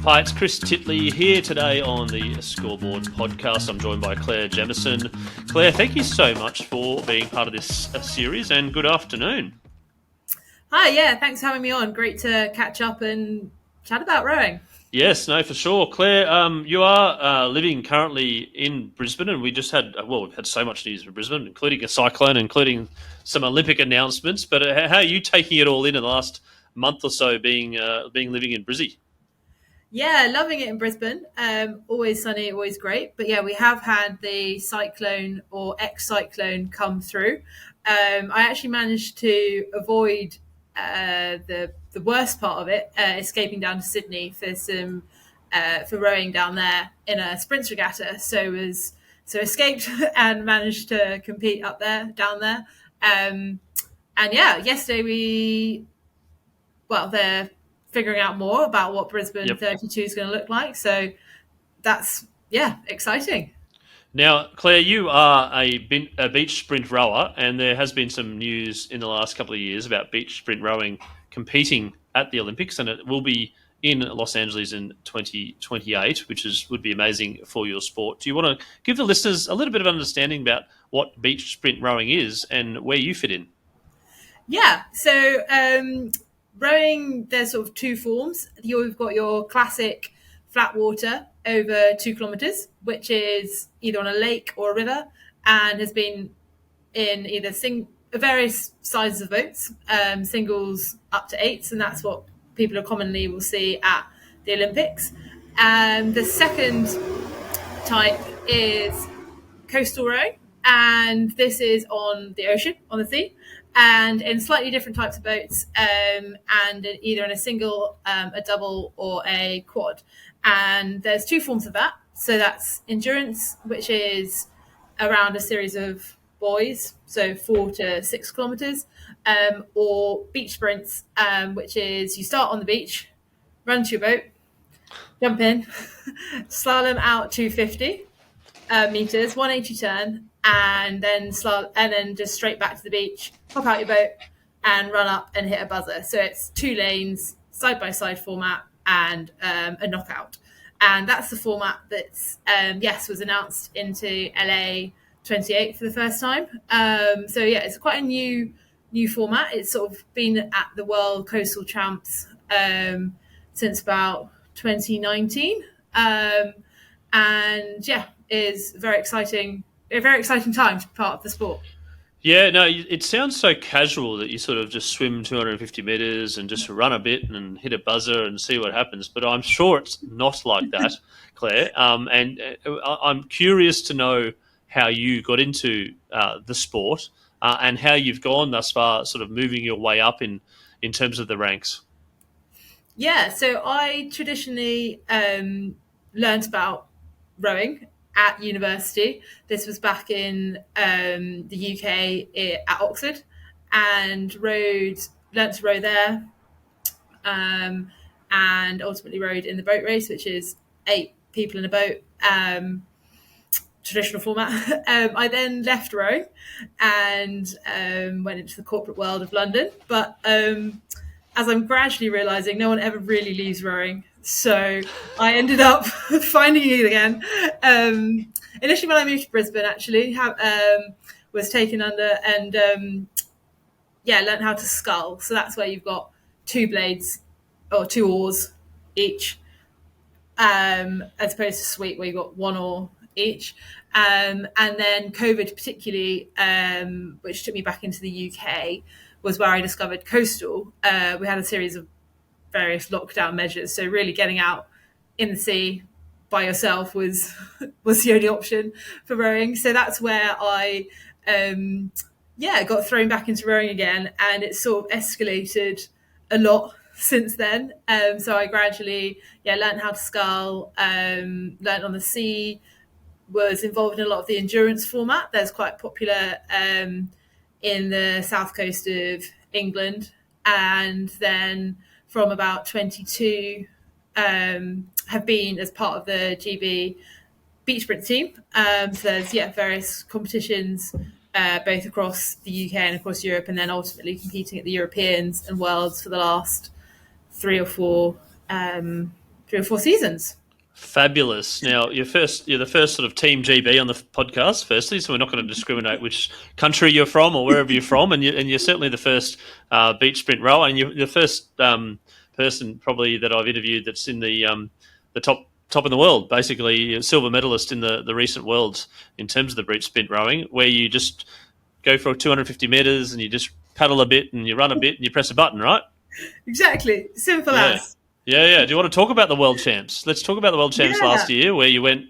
Hi, it's Chris Titley here today on the Scoreboard podcast. I'm joined by Clare Jamison. Clare, thank you so much for being part of this series, and good afternoon. Hi, yeah, thanks for having me on. Great to catch up and chat about rowing. Yes, no, for sure. Clare, you are living currently in Brisbane, and we've had so much news for Brisbane, including a cyclone, including some Olympic announcements. But how are you taking it all in the last month or so, being living in Brizzy? Yeah, loving it in Brisbane. Always sunny, always great. But yeah, we have had the cyclone or ex-cyclone come through. I actually managed to avoid the worst part of it, escaping down to Sydney for rowing down there in a sprints regatta. So escaped and managed to compete down there. And yeah, yesterday they're figuring out more about what Brisbane Yep. 32 is going to look like. So that's, yeah, exciting. Now, Claire, you are a beach sprint rower, and there has been some news in the last couple of years about beach sprint rowing competing at the Olympics, and it will be in Los Angeles in 2028, which would be amazing for your sport. Do you want to give the listeners a little bit of understanding about what beach sprint rowing is and where you fit in? Yeah. So rowing, there's sort of two forms. You've got your classic flat water over 2 kilometers, which is either on a lake or a river and has been in either various sizes of boats, singles up to eights, and that's what people are commonly will see at the Olympics. And the second type is coastal rowing, and this is on the ocean, on the sea, and in slightly different types of boats, and either in a single, a double, or a quad. And there's two forms of that. So that's endurance, which is around a series of buoys, so 4 to 6 kilometers, or beach sprints, which is you start on the beach, run to your boat, jump in, slalom out 250 meters, 180 turn, and then just straight back to the beach, hop out your boat, and run up and hit a buzzer. So it's 2 lanes, side by side format, and a knockout. And that's the format that's was announced into LA 28 for the first time. So yeah, it's quite a new format. It's sort of been at the World Coastal Champs since about 2019. And yeah, is a very exciting time to be part of the sport. Yeah, no, it sounds so casual that you sort of just swim 250 meters and just run a bit and hit a buzzer and see what happens. But I'm sure it's not like that, Claire. And I'm curious to know how you got into the sport and how you've gone thus far, sort of moving your way up in terms of the ranks. Yeah, so I traditionally learned about rowing at university. This was back in the UK at Oxford, and learned to row there, um, and ultimately rowed in the boat race, which is 8 people in a boat. Traditional format. I then left rowing and went into the corporate world of London. But as I'm gradually realizing, no one ever really leaves rowing. So I ended up finding it again. Initially, when I moved to Brisbane, actually, was taken under and learned how to scull. So that's where you've got 2 blades or 2 oars each, as opposed to sweep where you've got 1 oar each. And then COVID, particularly, which took me back into the UK, was where I discovered coastal. We had a series of various lockdown measures, so really getting out in the sea by yourself was was the only option for rowing. So that's where I got thrown back into rowing again, and it sort of escalated a lot since then. So I gradually learned how to scull, learned on the sea, was involved in a lot of the endurance format. There's quite popular in the south coast of England, and then from about 22 have been as part of the GB beach sprint team. So there's various competitions both across the UK and across Europe, and then ultimately competing at the Europeans and Worlds for the last 3 or 4 3 or 4 seasons. Fabulous. Now, you're the first sort of Team GB on the podcast, firstly, so we're not going to discriminate which country you're from or wherever you're from, and you're certainly the first beach sprint rower, and you're the first person probably that I've interviewed that's in the top in the world, basically a silver medalist in the recent Worlds in terms of the beach sprint rowing, where you just go for 250 metres and you just paddle a bit and you run a bit and you press a button, right? Exactly. Simple as. Yeah. Do you want to talk about the World Champs? Let's talk about the World Champs last year, where you went,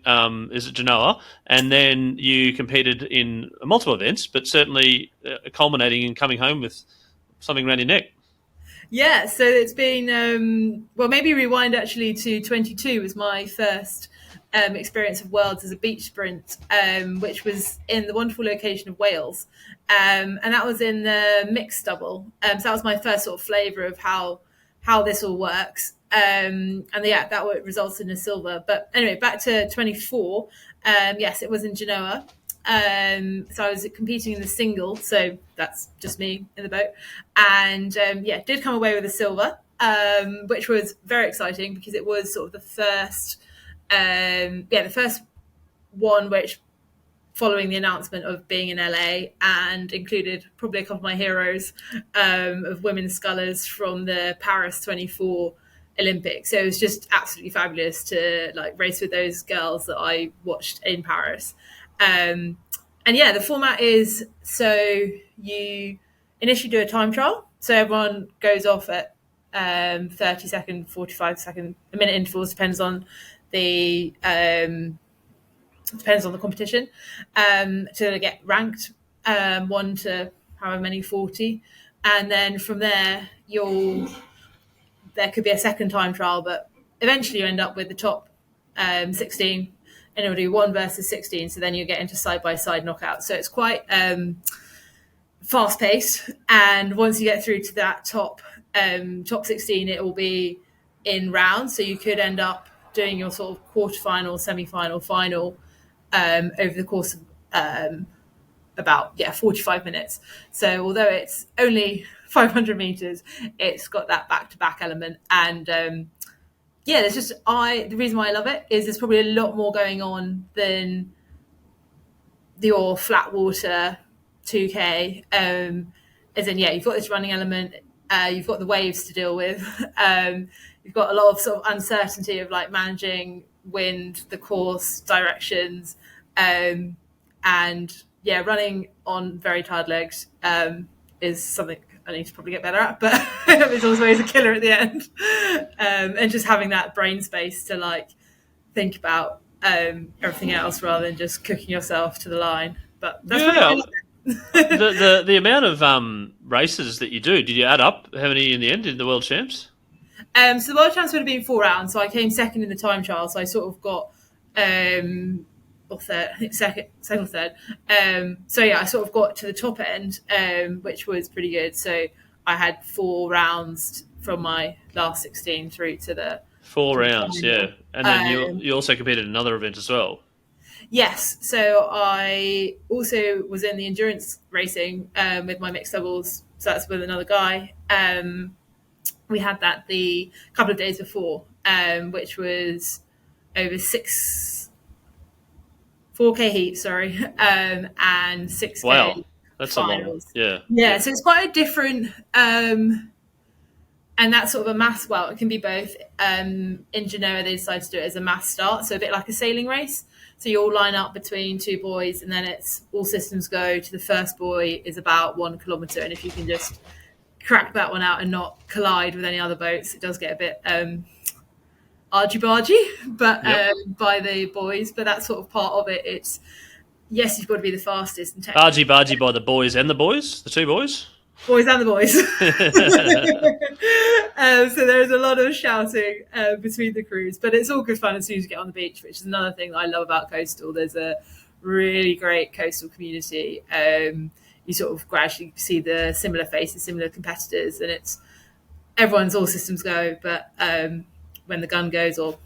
is it Genoa? And then you competed in multiple events, but certainly culminating in coming home with something around your neck. Yeah, so it's been, maybe rewind actually to 22 was my first experience of Worlds as a beach sprint, which was in the wonderful location of Wales. And that was in the mixed double. So that was my first sort of flavour of how this all works. And that resulted in a silver. But anyway, back to 24. Yes, it was in Genoa. So I was competing in the single, so that's just me in the boat, and did come away with a silver, which was very exciting because it was sort of the first one which, following the announcement of being in LA, and included probably a couple of my heroes of women's scullers from the Paris 24 Olympics. So it was just absolutely fabulous to race with those girls that I watched in Paris. The format is, so you initially do a time trial. So everyone goes off at 30 second, 45 second, a minute intervals, depends on the competition, to get ranked 1 to however many, 40. And then from there, there could be a second time trial, but eventually you end up with the top 16, and it'll do 1 versus 16. So then you get into side-by-side knockouts. So it's quite fast-paced. And once you get through to that top 16, it will be in rounds. So you could end up doing your sort of quarterfinal, semi-final, final over the course of about 45 minutes. So although it's only 500 meters, it's got that back-to-back element. And there's just the reason why I love it is there's probably a lot more going on than your flat water 2K. As in, you've got this running element, you've got the waves to deal with, you've got a lot of sort of uncertainty of managing wind, the course, directions, and running on very tired legs is something I need to probably get better at, but it's always a killer at the end. And just having that brain space to think about everything else rather than just cooking yourself to the line. But that's the amount of races that you do, did you add up how many in the end in the World Champs? So the World Champs would have been 4 rounds. So I came second in the time trial. So I sort of got second or third. I sort of got to the top end, which was pretty good. So I had 4 rounds from my last 16 through to the 4 rounds, yeah. And then you also competed in another event as well. Yes. So I also was in the endurance racing with my mixed doubles. So that's with another guy. We had that the couple of days before, which was over 4K heat, and 6K. Wow, that's finals. A lot. Yeah. So it's quite a different, and that's sort of a mass. Well, it can be both. In Genoa, they decided to do it as a mass start, so a bit like a sailing race. So you all line up between 2 buoys, and then it's all systems go to the first buoy is about 1 kilometre, and if you can just crack that one out and not collide with any other boats, it does get a bit argy-bargy, but by the boys. But that's sort of part of it. It's you've got to be the fastest. And argy-bargy by the boys and the boys, the 2 boys. Boys and the boys. So there's a lot of shouting between the crews, but it's all good fun as soon as you get on the beach, which is another thing that I love about Coastal. There's a really great coastal community. You sort of gradually see the similar faces, similar competitors, and it's everyone's all systems go, but when the gun goes or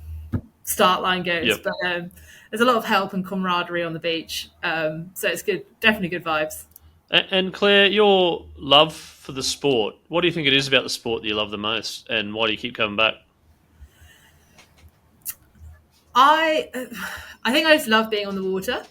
start line goes, but there's a lot of help and camaraderie on the beach. So it's good, definitely good vibes. And Claire, your love for the sport, what do you think it is about the sport that you love the most, and why do you keep coming back? I I think I just love being on the water.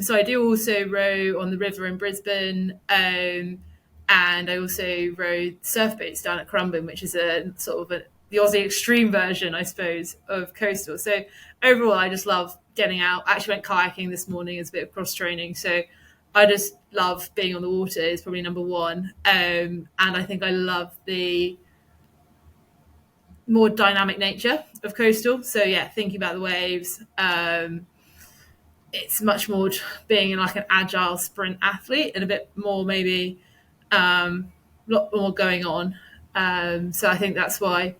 So I do also row on the river in Brisbane, and I also row surf boats down at Currumbin, which is a sort of the Aussie extreme version, I suppose, of coastal. So overall, I just love getting out. I actually went kayaking this morning as a bit of cross training. So I just love being on the water is probably number one. And I think I love the more dynamic nature of coastal. So yeah, thinking about the waves. It's much more being like an agile sprint athlete and a bit more maybe a lot more going on. So I think that's why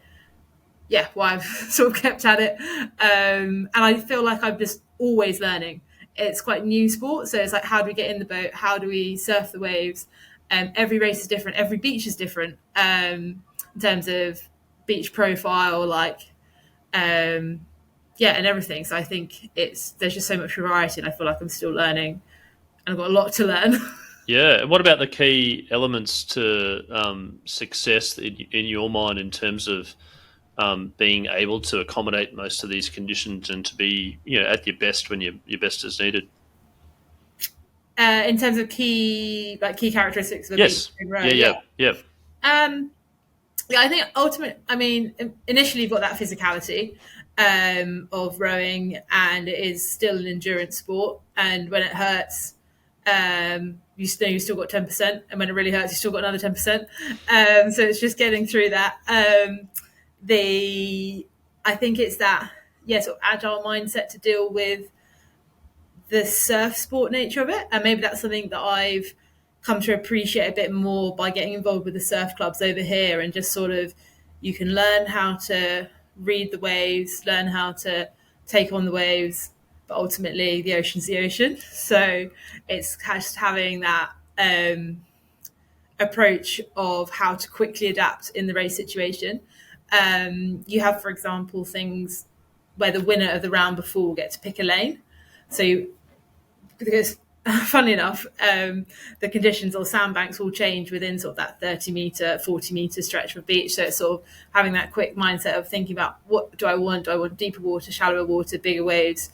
I've sort of kept at it. And I feel like I'm just always learning. It's quite new sport, so it's like how do we get in the boat? How do we surf the waves? Every race is different. Every beach is different in terms of beach profile, and everything. So I think there's just so much variety, and I feel like I'm still learning, and I've got a lot to learn. Yeah. What about the key elements to success in your mind in terms of being able to accommodate most of these conditions and to be, at your best when your best is needed? In terms of key characteristics of a Yes. beach row, Yeah. I think initially you've got that physicality of rowing, and it is still an endurance sport. And when it hurts, you know you still got 10%, and when it really hurts, you still got another 10%. So it's just getting through that. I think it's that sort of agile mindset to deal with the surf sport nature of it, and maybe that's something that I've come to appreciate a bit more by getting involved with the surf clubs over here, and just sort of you can learn how to read the waves, learn how to take on the waves, but ultimately the ocean's the ocean. So it's just having that approach of how to quickly adapt in the race situation. You have, for example, things where the winner of the round before will get to pick a lane. So because funnily enough, the conditions or sandbanks will change within sort of that 30-meter, 40-meter stretch of beach. So it's sort of having that quick mindset of thinking about what do I want? Do I want deeper water, shallower water, bigger waves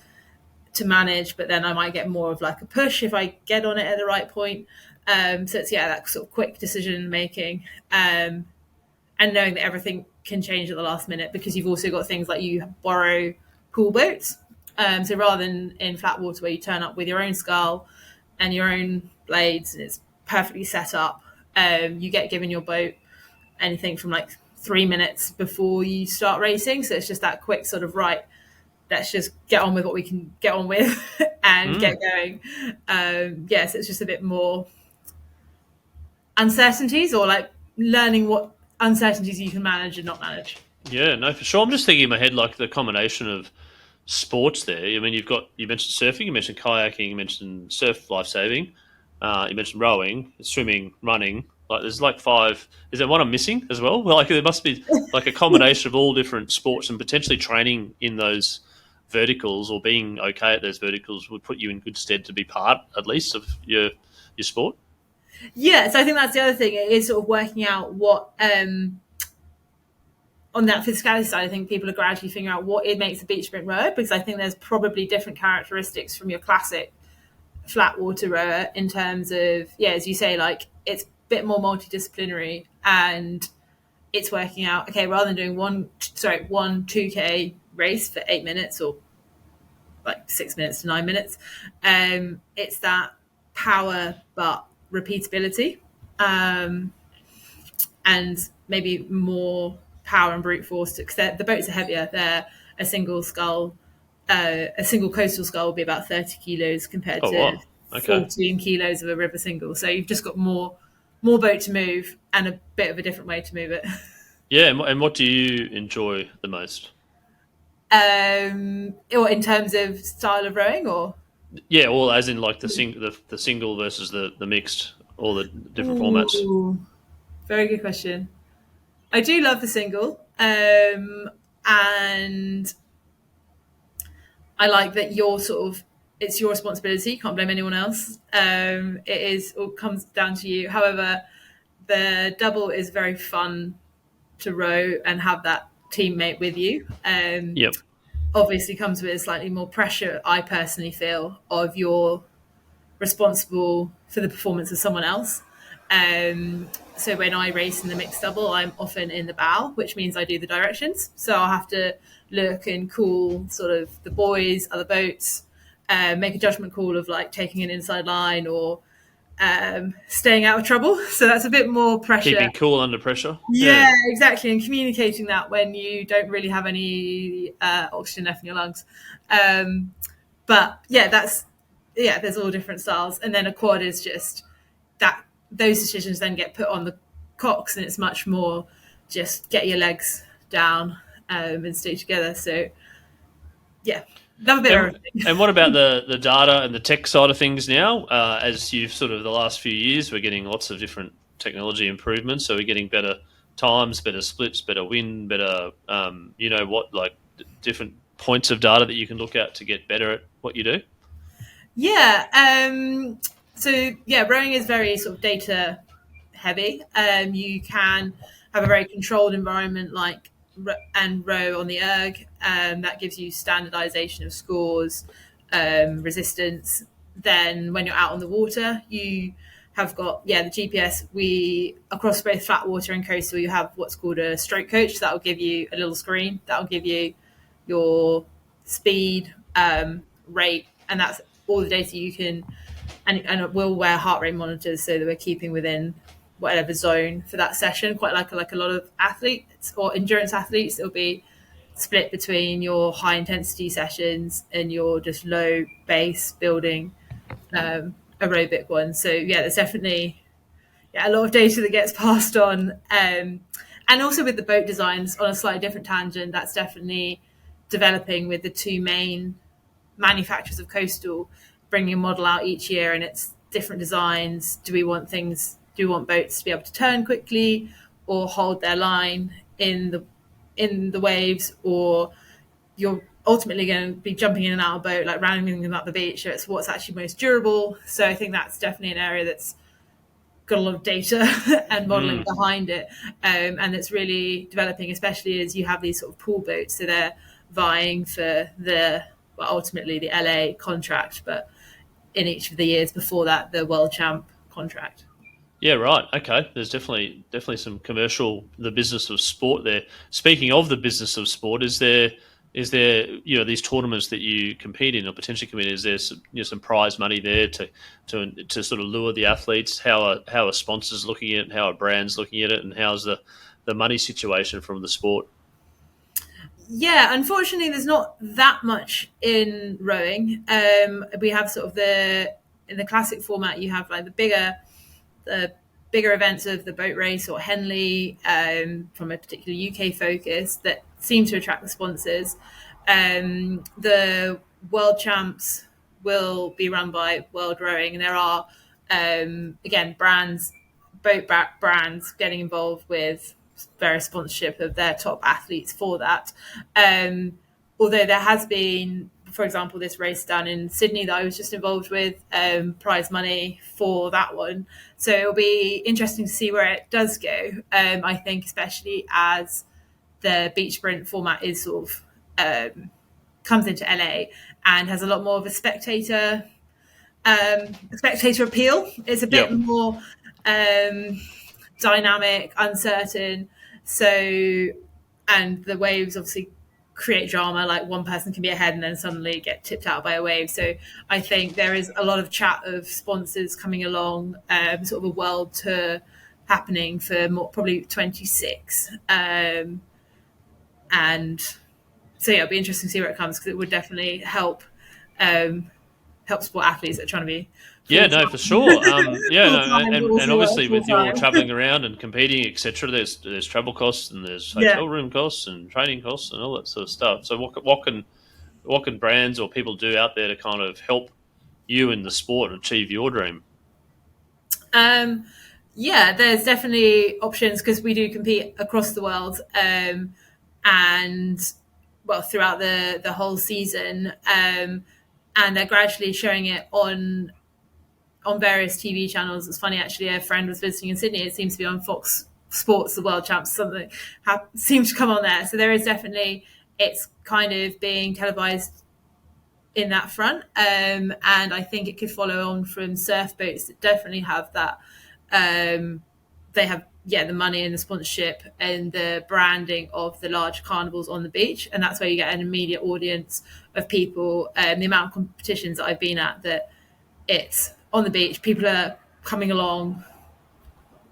to manage? But then I might get more of like a push if I get on it at the right point. So it's that sort of quick decision making, and knowing that everything can change at the last minute, because you've also got things like you borrow pool boats. So rather than in flat water where you turn up with your own scull and your own blades and it's perfectly set up, you get given your boat anything from like 3 minutes before you start racing. So it's just that quick sort of, right, let's just get on with what we can get on with and get going. So it's just a bit more uncertainties, or like learning what uncertainties you can manage and not manage. Yeah, no, for sure. I'm just thinking in my head like the combination of sports there. I mean, you mentioned surfing, you mentioned kayaking, you mentioned surf lifesaving, you mentioned rowing, swimming, running. Like there's like 5. Is there one I'm missing as well? Well, like there must be like a combination of all different sports, and potentially training in those verticals or being okay at those verticals would put you in good stead to be part at least of your sport. Yeah, so I think that's the other thing. It is sort of working out what on that physicality side, I think people are gradually figuring out what it makes a beach sprint rower, because I think there's probably different characteristics from your classic flat water rower in terms of, as you say, like it's a bit more multidisciplinary, and it's working out, okay, rather than doing one 2K race for 8 minutes or like 6 minutes to 9 minutes, it's that power but repeatability, and maybe more power and brute force, because the boats are heavier. They're a single skull, a single coastal skull will be about 30 kilos compared to 14 kilos of a river single. So you've just got more boat to move and a bit of a different way to move it. Yeah, and what do you enjoy the most? Or in terms of style of rowing, or well, as in like the single versus the mixed, all the different formats. Very good question. I do love the single, and I like that it's your responsibility. You can't blame anyone else. It all comes down to you. However, the double is very fun to row and have that teammate with you. Yep. obviously comes with slightly more pressure, I personally feel, of you're responsible for the performance of someone else. So when I race in the mixed double, I'm often in the bow, which means I do the directions. So I'll have to look and call sort of the buoys, other boats, make a judgment call of like taking an inside line or staying out of trouble. So that's a bit more pressure. Keeping cool under pressure. Yeah, exactly. And communicating that when you don't really have any oxygen left in your lungs. But yeah, there's all different styles. And then a quad is just that those decisions then get put on the cocks, and it's much more just get your legs down and stay together. So yeah, love a bit of everything. And what about the data and the tech side of things now? As you've sort of the last few years, we're getting lots of different technology improvements. So we're getting better times, better splits, better wind, better, different points of data that you can look at to get better at what you do. Yeah. Rowing is very sort of data heavy. You can have a very controlled environment and row on the erg. That gives you standardization of scores, resistance. Then when you're out on the water, you have got, the GPS. Across both flat water and coastal, you have what's called a stroke coach. That will give you a little screen. That will give you your speed, rate, and that's all the data you can, and it will wear heart rate monitors so that we're keeping within whatever zone for that session. Quite like a lot of athletes or endurance athletes, it'll be split between your high intensity sessions and your just low base building aerobic ones. So yeah, there's definitely a lot of data that gets passed on. And also with the boat designs, on a slightly different tangent, that's definitely developing with the two main manufacturers of coastal bringing a model out each year, and it's different designs. Do we want boats to be able to turn quickly or hold their line in the waves, or you're ultimately going to be jumping in and out of a boat, like rounding up the beach? So it's what's actually most durable. So I think that's definitely an area that's got a lot of data and modeling behind it, and it's really developing, especially as you have these sort of pool boats. So they're vying for ultimately the LA contract, but in each of the years before that, the world champ contract. Yeah, right. Okay. There's definitely some commercial, the business of sport there. Speaking of the business of sport, is there these tournaments that you compete in or potentially compete in? Is there some prize money there to sort of lure the athletes? How are sponsors looking at it? How are brands looking at it? And how's the money situation from the sport? Yeah, unfortunately, there's not that much in rowing. We have sort of in the classic format, you have like the bigger events of the boat race or Henley, from a particular UK focus that seem to attract the sponsors. The world champs will be run by World Rowing, and there are again boat brands getting involved with various sponsorship of their top athletes for that. Although there has been, for example, this race down in Sydney that I was just involved with, prize money for that one. So it'll be interesting to see where it does go. I think especially as the beach sprint format is sort of comes into LA and has a lot more of a spectator appeal. It's a bit more dynamic, uncertain. So, and the waves obviously create drama, like one person can be ahead and then suddenly get tipped out by a wave. So I think there is a lot of chat of sponsors coming along, sort of a world tour happening for probably 26. And so yeah, it'll be interesting to see where it comes, because it would definitely help support athletes that are trying to be for sure. And obviously with your traveling around and competing, etc., there's travel costs and there's hotel room costs and training costs and all that sort of stuff. So what can brands or people do out there to kind of help you in the sport achieve your dream? There's definitely options, because we do compete across the world, and throughout the whole season, and they're gradually showing it on various TV channels. It's funny, actually, a friend was visiting in Sydney. It seems to be on Fox Sports, the World Champs, something seems to come on there. So there is definitely it's kind of being televised in that front. And I think it could follow on from surf boats that definitely have that. They have, the money and the sponsorship and the branding of the large carnivals on the beach. And that's where you get an immediate audience of people. The amount of competitions that I've been at, that it's on the beach, people are coming along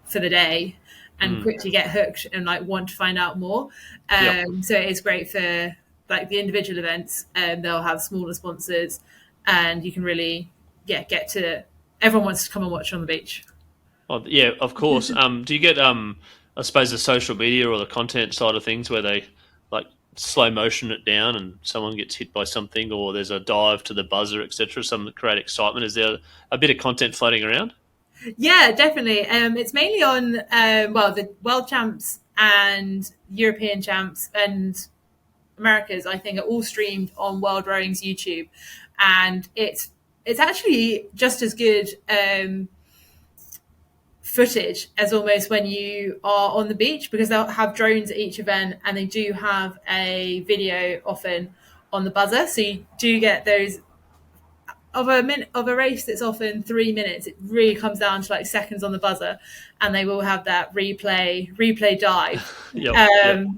for the day and quickly get hooked and like want to find out more. So it is great for like the individual events. They'll have smaller sponsors, and you can really get to, everyone wants to come and watch on the beach. Oh, yeah, of course. Do you get I suppose the social media or the content side of things where they like slow motion it down and someone gets hit by something, or there's a dive to the buzzer, etc., some create excitement? Is there a bit of content floating around? Yeah, definitely. It's mainly on the world champs and European champs and Americas, I think, are all streamed on World Rowing's YouTube, and it's actually just as good footage as almost when you are on the beach, because they'll have drones at each event, and they do have a video often on the buzzer, so you do get those of a race that's often 3 minutes. It really comes down to like seconds on the buzzer, and they will have that replay dive.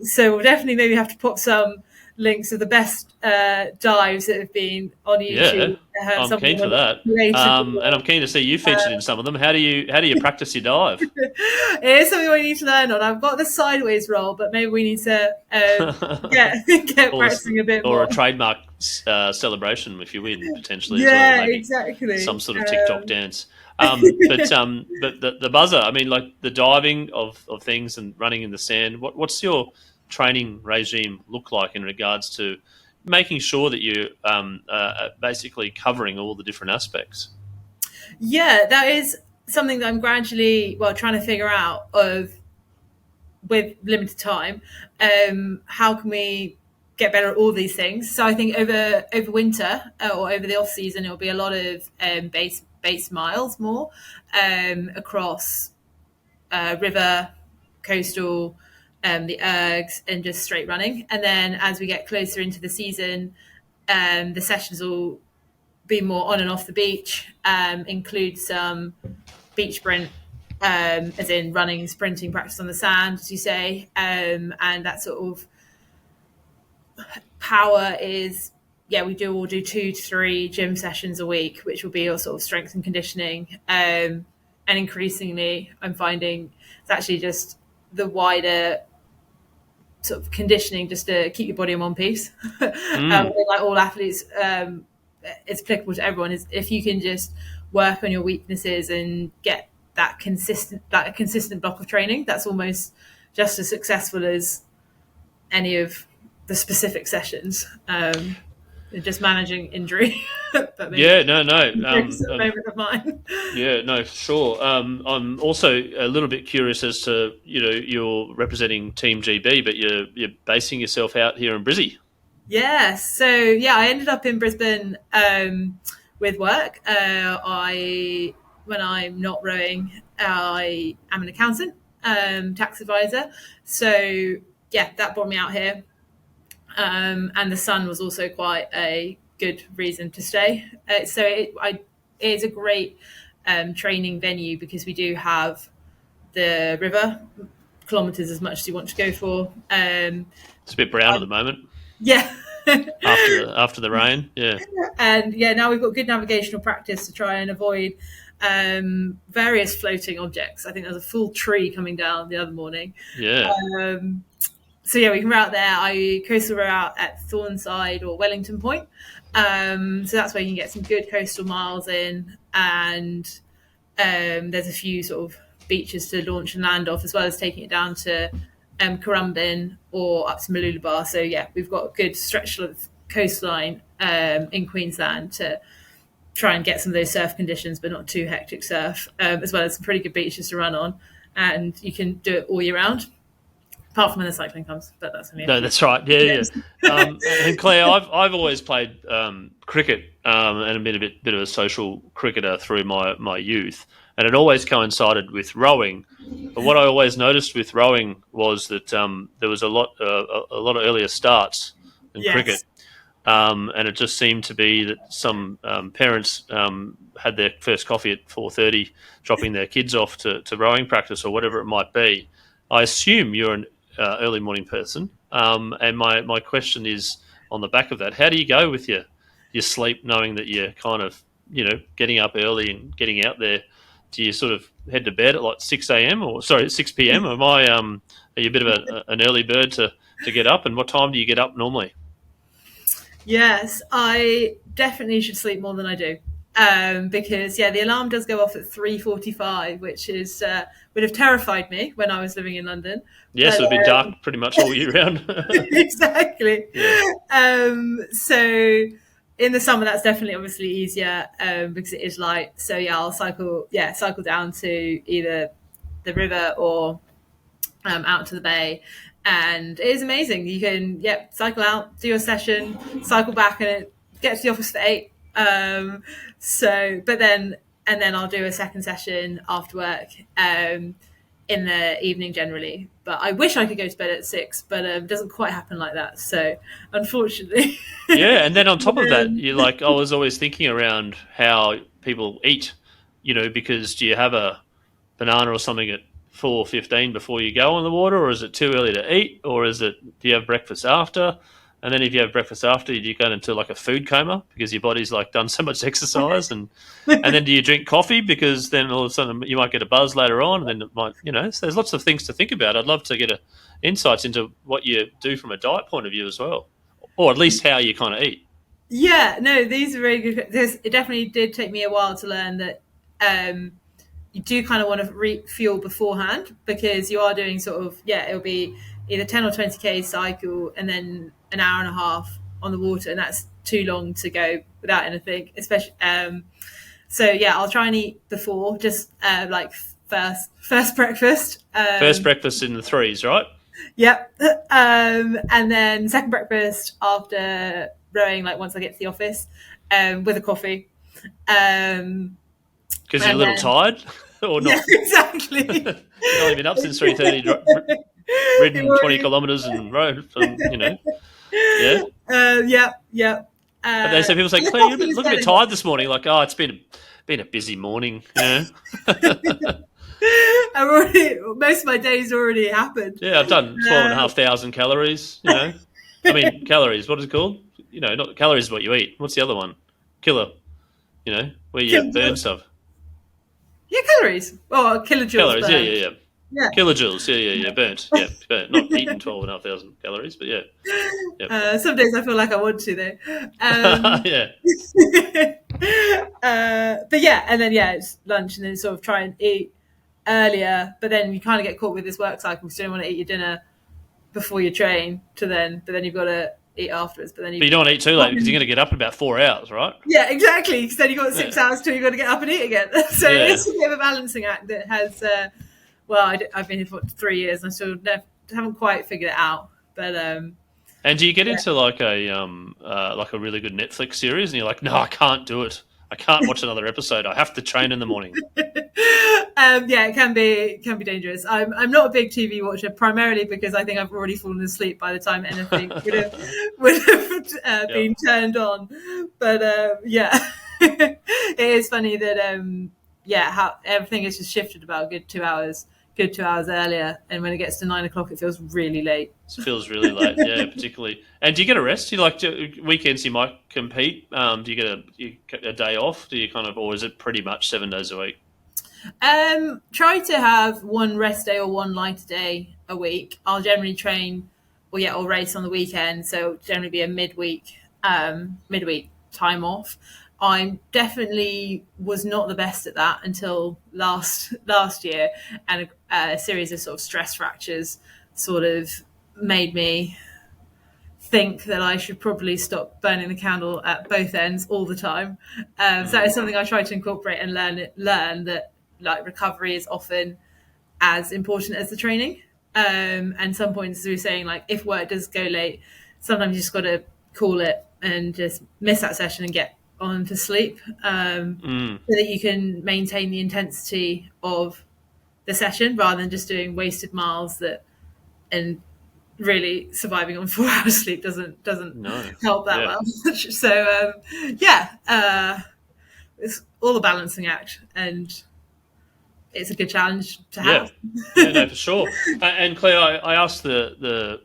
So we'll definitely maybe have to put some links of the best dives that have been on YouTube. Yeah, I'm keen for that, and I'm keen to see you featured in some of them. How do you practice your dive? It is something we need to learn on. I've got the sideways roll, but maybe we need to get practicing a bit more. Or a trademark celebration if you win, potentially. Yeah, as well, exactly. Some sort of TikTok dance. But the buzzer, I mean, like the diving of things and running in the sand. What's your training regime look like in regards to making sure that you basically covering all the different aspects? Yeah, that is something that I'm gradually trying to figure out with limited time. How can we get better at all these things? So I think over winter or over the off season, it'll be a lot of base miles more across river, coastal, the ergs, and just straight running. And then as we get closer into the season, the sessions will be more on and off the beach, include some beach sprint, as in running, sprinting, practice on the sand, as you say. And that sort of power is, we all do 2 to 3 gym sessions a week, which will be your sort of strength and conditioning. And increasingly, I'm finding it's actually just the wider sort of conditioning, just to keep your body in one piece. Like all athletes, it's applicable to everyone. Is if you can just work on your weaknesses and get that consistent block of training, that's almost just as successful as any of the specific sessions. Just managing injury. Favorite of mine. Yeah, no, sure. I'm also a little bit curious as to, you're representing Team GB, but you're basing yourself out here in Brizzy. Yeah, so I ended up in Brisbane with work. When I'm not rowing, I am an accountant, tax advisor. So that brought me out here. And the sun was also quite a good reason to stay. It is a great training venue, because we do have the river, kilometres as much as you want to go for. It's a bit brown at the moment. Yeah. after the rain, yeah. And now we've got good navigational practice to try and avoid various floating objects. I think there's a full tree coming down the other morning. Yeah. So we can route there. I coastal row out at Thornside or Wellington Point. So that's where you can get some good coastal miles in, and there's a few sort of beaches to launch and land off, as well as taking it down to Currumbin or up to Mooloolaba. So we've got a good stretch of coastline in Queensland to try and get some of those surf conditions, but not too hectic surf, as well as some pretty good beaches to run on, and you can do it all year round. Apart from when the cycling comes, but that's me. No, that's right. Yeah. And Claire, I've always played cricket and been a bit of a social cricketer through my youth, and it always coincided with rowing. But what I always noticed with rowing was that there was a lot of earlier starts and cricket. Yes. And it just seemed to be that some parents had their first coffee at 4:30, dropping their kids off to rowing practice or whatever it might be. I assume you're an early morning person, and my question is on the back of that: how do you go with your sleep, knowing that you're kind of getting up early and getting out there? Do you sort of head to bed at like 6 a.m. or sorry 6 p.m.? Are you a bit of an early bird to get up? And what time do you get up normally? Yes, I definitely should sleep more than I do. Because the alarm does go off at 3:45, which is would have terrified me when I was living in London. Yes, But, it would be dark pretty much all year round. exactly. Yeah. So in the summer, that's definitely obviously easier because it is light. So I'll cycle down to either the river or out to the bay, and it is amazing. You can cycle out, do your session, cycle back, and get to the office for 8. And then I'll do a second session after work in the evening generally. But I wish I could go to bed at 6, but it doesn't quite happen like that. So unfortunately, Yeah, and then on top of that, I was always thinking around how people eat, because do you have a banana or something at 4:15 before you go on the water, or is it too early to eat, or do you have breakfast after? And then if you have breakfast after, do you go into like a food coma because your body's like done so much exercise, and then do you drink coffee because then all of a sudden you might get a buzz later on, and then it might, so there's lots of things to think about. I'd love to get insights into what you do from a diet point of view as well, or at least how you kind of eat. Yeah, no, these are very good. It definitely did take me a while to learn that you do kind of want to refuel beforehand, because you are doing sort of, it'll be either 10 or 20K cycle and then an hour and a half on the water, and that's too long to go without anything, especially. I'll try and eat before, just like first breakfast. First breakfast in the 3s, right? Yep. And then second breakfast after rowing, like once I get to the office, with a coffee. Because you're a little tired, or not? Yeah, exactly. You've only been up since 3:30, ridden 20 kilometres and rowed. Yeah. Yeah. But they say, people say, Claire, you look a bit tired this morning. Like, oh, it's been a busy morning. Most of my days already happened. Yeah, I've done 12,500 calories. I mean, calories. What is it called? Not calories is what you eat. What's the other one? Where you burn stuff. Yeah, calories. Oh, kilojoules. Calories. Burned. Yeah. Kilojoules. Yeah. Burnt. Yeah, burnt. Not eating 12,500 calories, but yeah. Yep. Some days I feel like I want to though. Yeah. And then it's lunch, and then sort of try and eat earlier. But then you kind of get caught with this work cycle, because you don't want to eat your dinner before you train. But then you've got to eat afterwards. But you don't want to eat too late, because you're going to get up in about 4 hours, right? Yeah, exactly. Because then you've got 6 hours till you've got to get up and eat again. So it's a bit of a balancing act that has. I've been here for 3 years, and I still haven't quite figured it out. But and do you get into like a really good Netflix series, and you're like, no, I can't do it. I can't watch another episode. I have to train in the morning. It can be dangerous. I'm not a big TV watcher, primarily because I think I've already fallen asleep by the time anything would have been turned on. But it is funny that how everything has just shifted about a good 2 hours earlier, and when it gets to 9 o'clock, it feels really late. It feels really late, yeah, particularly. And do you get a rest? Do you like weekends? You might compete. Do you get a day off? Do you or is it pretty much 7 days a week? Try to have one rest day or one lighter day a week. I'll generally train or race on the weekend, so generally be a midweek time off. I definitely was not the best at that until last year, and a series of sort of stress fractures sort of made me think that I should probably stop burning the candle at both ends all the time. So that is something I try to incorporate and learn that like recovery is often as important as the training. And some points, as we were saying, like if work does go late, sometimes you just got to call it and just miss that session and get on to sleep, so that you can maintain the intensity of the session rather than just doing wasted miles and really surviving on 4 hours sleep doesn't No. help that Yeah. well. So yeah, it's all a balancing act, and it's a good challenge to Yeah. have. Yeah, no, for sure. And Claire, I asked the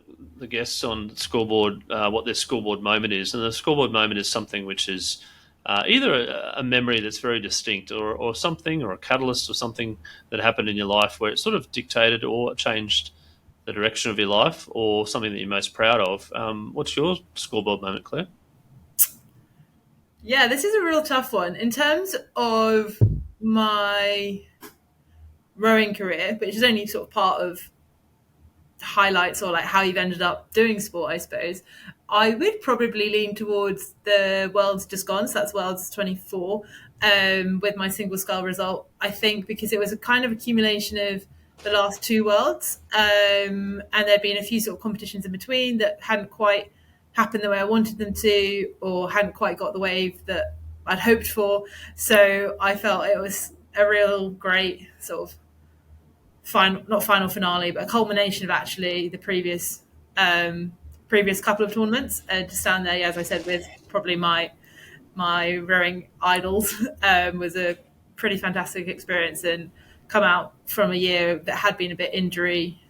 guests on Scoreboard what their scoreboard moment is, and the scoreboard moment is something which is either a memory that's very distinct, or something, or a catalyst, or something that happened in your life where it sort of dictated or changed the direction of your life, or something that you're most proud of. What's your scoreboard moment, Claire? Yeah, this is a real tough one in terms of my rowing career, which is only sort of part of highlights or like how you've ended up doing sport, I suppose. I would probably lean towards the Worlds just gone, so that's Worlds 24, with my single scull result. I think because it was a kind of accumulation of the last two Worlds, and there'd been a few sort of competitions in between that hadn't quite happened the way I wanted them to, or hadn't quite got the wave that I'd hoped for. So I felt it was a real great sort of not final finale, but a culmination of actually the previous couple of tournaments, to stand there, as I said, with probably my rowing idols, was a pretty fantastic experience, and come out from a year that had been a bit injury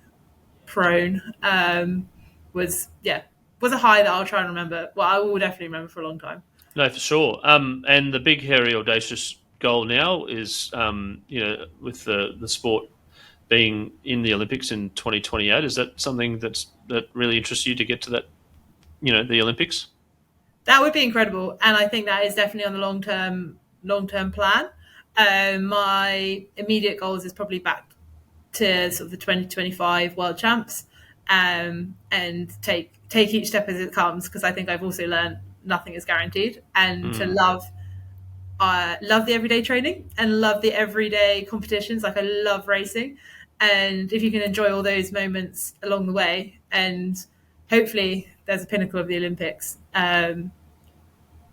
prone, was a high that I'll try and remember. Well, I will definitely remember for a long time. No, for sure. And the big, hairy, audacious goal now is, with the sport being in the Olympics in 2028. Is that something that really interests you to get to that, the Olympics? That would be incredible, and I think that is definitely on the long term plan. My immediate goals is probably back to sort of the 2025 World Champs, and take each step as it comes, because I think I've also learned nothing is guaranteed, and to love the everyday training and love the everyday competitions. Like, I love racing, and if you can enjoy all those moments along the way, and hopefully there's a pinnacle of the Olympics in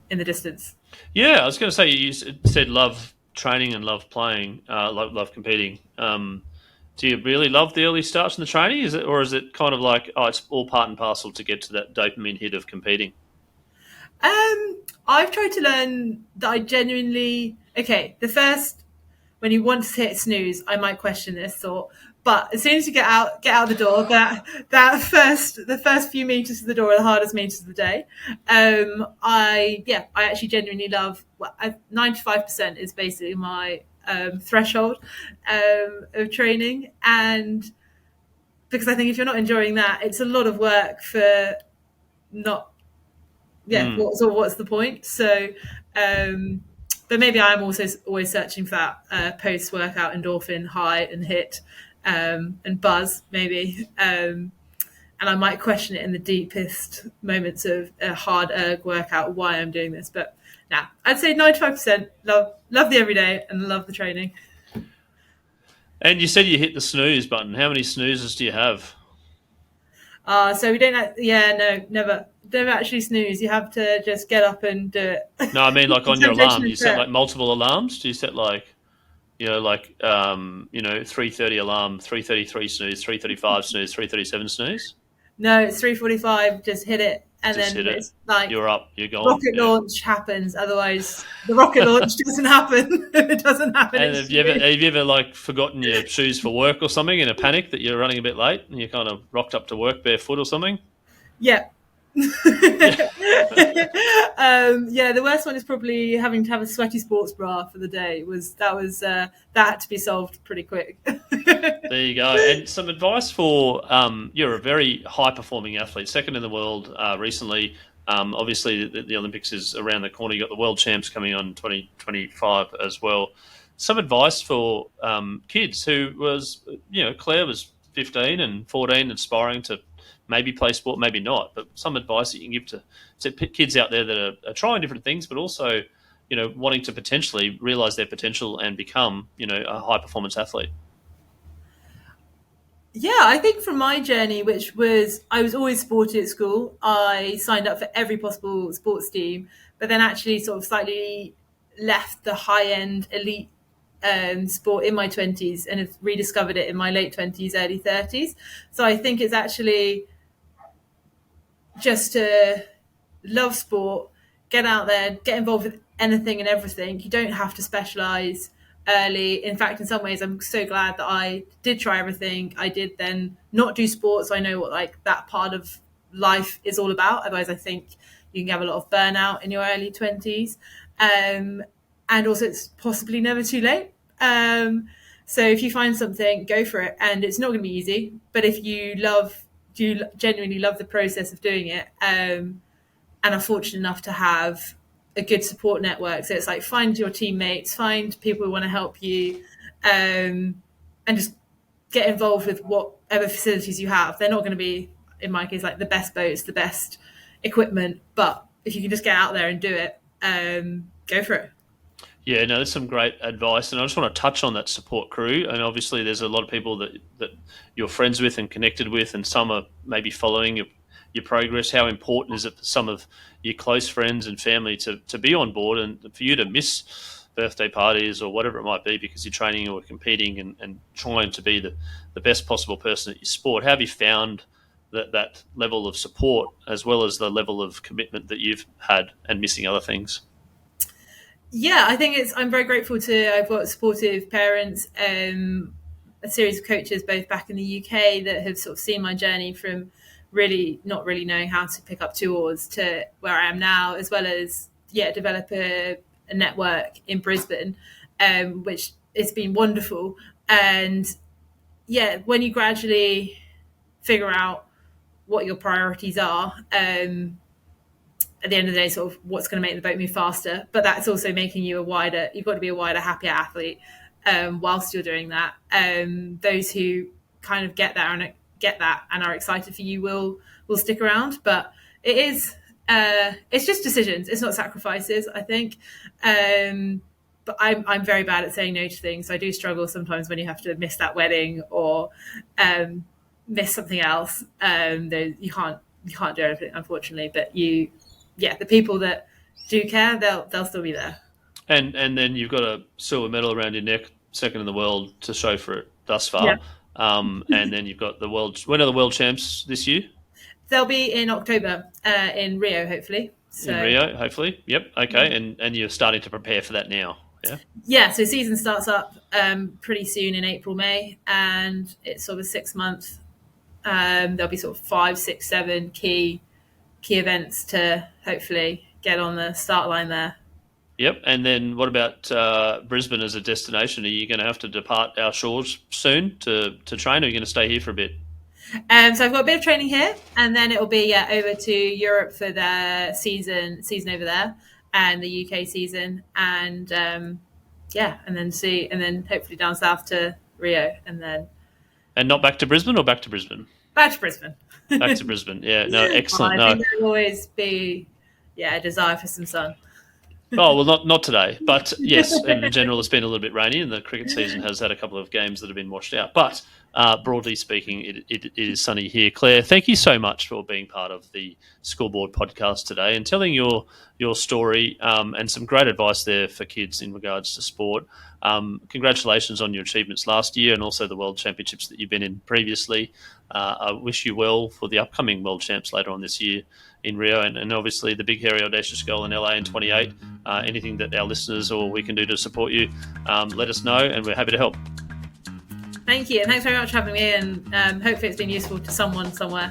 the distance. Yeah, I was going to say, you said love training and love playing, love competing. Do you really love the early starts in the training? Is it kind of like, it's all part and parcel to get to that dopamine hit of competing? I've tried to learn that I genuinely the first, when you want to hit snooze, I might question this thought. But as soon as you get out the door, the first few meters of the door are the hardest meters of the day. I actually genuinely love. 95% is basically my threshold of training, and because I think if you're not enjoying that, it's a lot of work for not. Yeah, what's the point? So, but maybe I'm also always searching for that post-workout endorphin high and hit, and buzz, maybe. And I might question it in the deepest moments of a hard erg workout, why I'm doing this. But I'd say 95% love the everyday and love the training. And you said you hit the snooze button. How many snoozes do you have? So we don't. Never actually snooze. You have to just get up and do it. No, I mean, like, on your alarm. Do you set like multiple alarms? Do you set like 3:30 alarm, 3:33 snooze, 3:35 snooze, 3:37 snooze? No, it's 3:45. Just hit it, and Just then hit it. it's like You're up. You're gone. rocket launch happens. Otherwise, the rocket launch doesn't happen. It doesn't happen. And have you ever like forgotten your shoes for work or something in a panic that you're running a bit late and you kind of rocked up to work barefoot or something? Yeah. The worst one is probably having to have a sweaty sports bra for the day. That had to be solved pretty quick. There you go. And some advice for you're a very high performing athlete, second in the world recently. Obviously, the Olympics is around the corner. You got the World Champs coming on 2025 as well. Some advice for kids who was, Claire was 15 and 14, aspiring to maybe play sport, maybe not. But some advice that you can give to kids out there that are trying different things, but also, wanting to potentially realise their potential and become, a high performance athlete. Yeah, I think from my journey, which was, I was always sporty at school. I signed up for every possible sports team, but then actually sort of slightly left the high-end elite sport in my 20s and have rediscovered it in my late 20s, early 30s. So I think it's actually just to love sport, get out there, get involved with anything and everything. You don't have to specialize early. In fact, in some ways, I'm so glad that I did try everything. I did then not do sports. So I know what like that part of life is all about. Otherwise, I think you can have a lot of burnout in your early 20s. And also, it's possibly never too late. So if you find something, go for it. And it's not going to be easy, but if you genuinely love the process of doing it, and are fortunate enough to have a good support network. So it's like find your teammates, find people who want to help you, and just get involved with whatever facilities you have. They're not going to be, in my case, like the best boats, the best equipment, but if you can just get out there and do it, go for it. Yeah, no, that's some great advice, and I just want to touch on that support crew. And obviously, there's a lot of people that you're friends with and connected with, and some are maybe following your progress. How important is it for some of your close friends and family to be on board, and for you to miss birthday parties or whatever it might be because you're training or competing and trying to be the best possible person at your sport? How have you found that level of support as well as the level of commitment that you've had and missing other things? Yeah, I think I'm very grateful I've got supportive parents, a series of coaches both back in the UK that have sort of seen my journey from really not really knowing how to pick up two oars to where I am now, as well as develop a network in Brisbane, which has been wonderful. And when you gradually figure out what your priorities are, at the end of the day, sort of what's going to make the boat move faster, but that's also making you you've got to be a wider, happier athlete whilst you're doing that. Those who kind of get that and are excited for you will stick around, but it's just decisions. It's not sacrifices, I think. But I'm very bad at saying no to things. So I do struggle sometimes when you have to miss that wedding or miss something else. You can't do everything, unfortunately, but the people that do care, they'll still be there. And then you've got a silver medal around your neck, second in the world to show for it thus far. Yeah. And then you've got when are the world champs this year? They'll be in October in Rio, hopefully. In Rio, hopefully. Yep. Okay. And you're starting to prepare for that now. Yeah. Yeah. So season starts up pretty soon in April, May, and it's sort of 6 months. There'll be sort of 5, 6, 7 key events to hopefully get on the start line there. Yep. And then what about Brisbane as a destination? Are you going to have to depart our shores soon to train, or are you going to stay here for a bit? So I've got a bit of training here, and then it'll be over to Europe for the season over there, and the UK season, and and then hopefully down south to Rio, and not back to Brisbane, or back to Brisbane? Back to Brisbane. Back to Brisbane. Yeah. No. Excellent. I think there'll always be a desire for some sun. Oh, well, not today. But yes, in general, it's been a little bit rainy, and the cricket season has had a couple of games that have been washed out. But broadly speaking, it is sunny here. Clare, thank you so much for being part of the Scoreboard podcast today and telling your story and some great advice there for kids in regards to sport. Congratulations on your achievements last year and also the World Championships that you've been in previously. I wish you well for the upcoming World Champs later on this year in Rio, and obviously the big, hairy, audacious goal in LA in 28. Anything that our listeners or we can do to support you, let us know, and we're happy to help. Thank you, and thanks very much for having me, and hopefully it's been useful to someone somewhere.